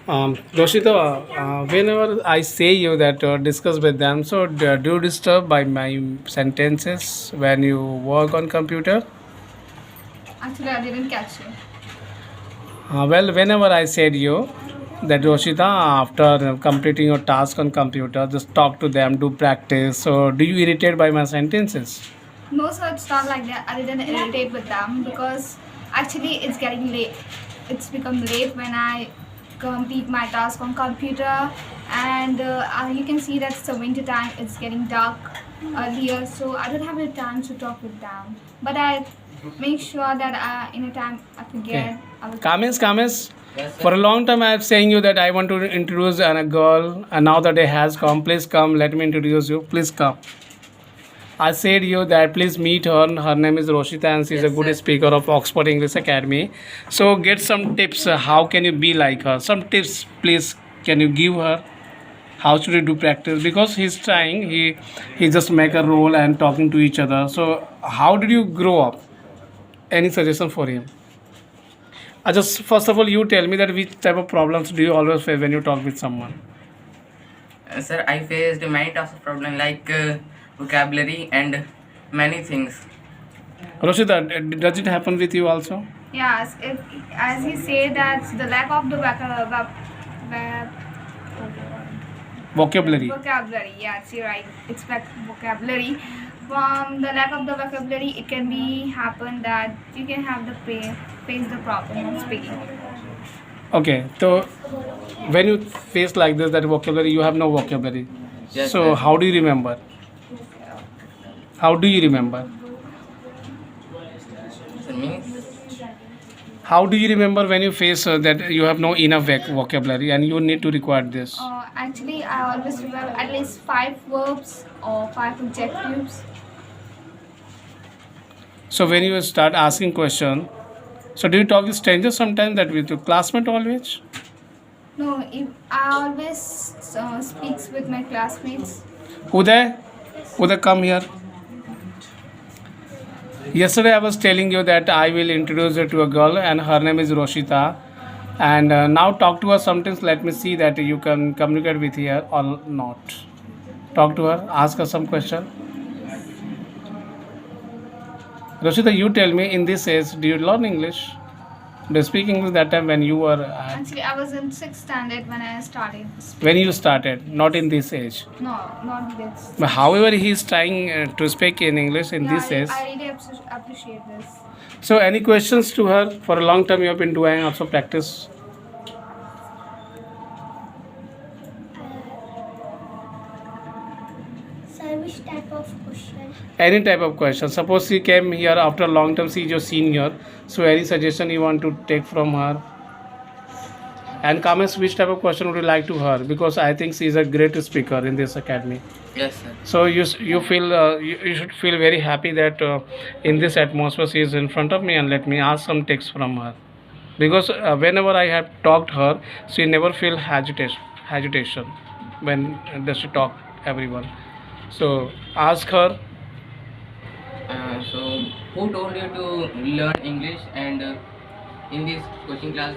Roshita, whenever I say you that discuss with them, so do you disturb by my sentences when you work on computer? Actually, I didn't catch you. Well, whenever I said you that Roshita, after completing your task on computer, just talk to them, do practice. So, do you irritate by my sentences? No, sir, it's not like that. I didn't irritate with them because actually it's getting late. It's become late when I complete my task on computer, and you can see that it's the winter time. It's getting dark earlier, so I don't have the time to talk with them. But I make sure that in a time I Okay. forget. I will. Kamis, for a long time I am saying you that I want to introduce a girl, and now the day has come. Please come. Let me introduce you. Please come. I said you that please meet her. Her name is Roshita and she is a Yes, good sir. speaker of Oxford English Academy. So get some tips. How can you be like her? Some tips, please. Can you give her? How should you do practice? Because he's trying. He just make a role and talking to each other. So how did you grow up? Any suggestion for him? Just first of all, you tell me that which type of problems do you always face when you talk with someone? Sir, I faced many types of problems like vocabulary and many things. Roshita, does it happen with you also? Yes, as he said, that's the lack of the Vocabulary. vocabulary. Yes, you're right. It's vocabulary. From the lack of the vocabulary, it can be happen that you can have the face the problem of speaking. Okay, so when you face like this, that vocabulary, you have no vocabulary. Yes, So sir. how do you remember? How do you remember? Sir, means How do you remember when you face that you have no enough vocabulary and you need to require this? Actually, I always remember at least 5 verbs or 5 adjectives. So when you start asking question, so do you talk with strangers sometimes that with your classmate always? No, if I always speaks with my classmates. Uday, Uday, come here. Yesterday I was telling you that I will introduce you to a girl and her name is Roshita. And now talk to her sometimes. Let me see that you can communicate with her or not. Talk to her, ask her some question. Roshita, you tell me in this age, do you learn English? Do you speak English that time when you were Actually, I was in 6th standard when I started. when you started, not in this age. No, not this. But however, he is trying to speak in English in Yeah, this age. I really appreciate this. So, any questions to her? For a long time, you have been doing also practice. Sir, which type of question? Any type of question. Suppose she came here after a long time, she is your senior. So, any suggestion you want to take from her? And comments, which type of question would you like to her? Because I think she is a great speaker in this academy. yes, sir. So you feel you should feel very happy that in this atmosphere she is in front of me and let me ask some text from her. Because whenever I have talked her, she never feel agitation when she talk everyone. So ask her. So, who told you to learn English and in this coaching class?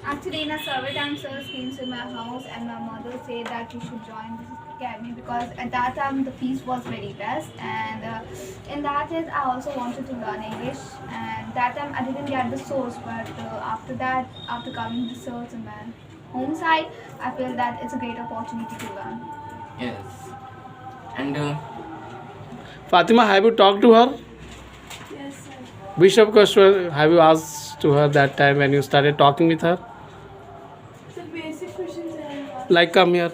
Actually, in a survey time, sir came to my house and my mother said that you should join this academy because at that time the fees was very less, and in that age I also wanted to learn English, and that time I didn't get the source, but after that, after coming the source in my home side, I feel that it's a great opportunity to learn. Yes. And Fatima, have you talked to her? Yes, sir. Which type of question have you asked to her that time when you started talking with her? So basic questions are Like come here.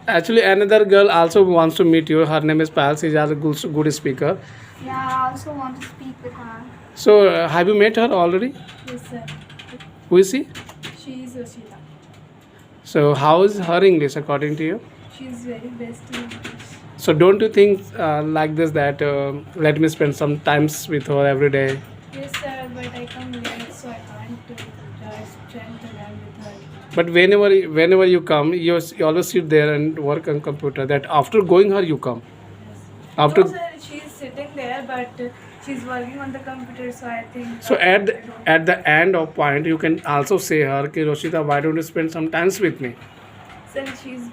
Actually, another girl also wants to meet you. Her name is Pal. She is a good speaker. Yeah, I also want to speak with her. So, have you met her already? yes, sir. Who is she? She is Roshita. So, how is her English according to you? She is very best in English. So, don't you think like this that let me spend some times with her every day? Yes, sir, but I come late, so I can't spend the time with her. But whenever you come, you always sit there and work on computer. That after going her, you come. Yes. After No, sir, she is sitting there, but she's working on the computer, so I think. So at the end of point, you can also say her, "Ki Roshita, why don't you spend some time with me?" Since she's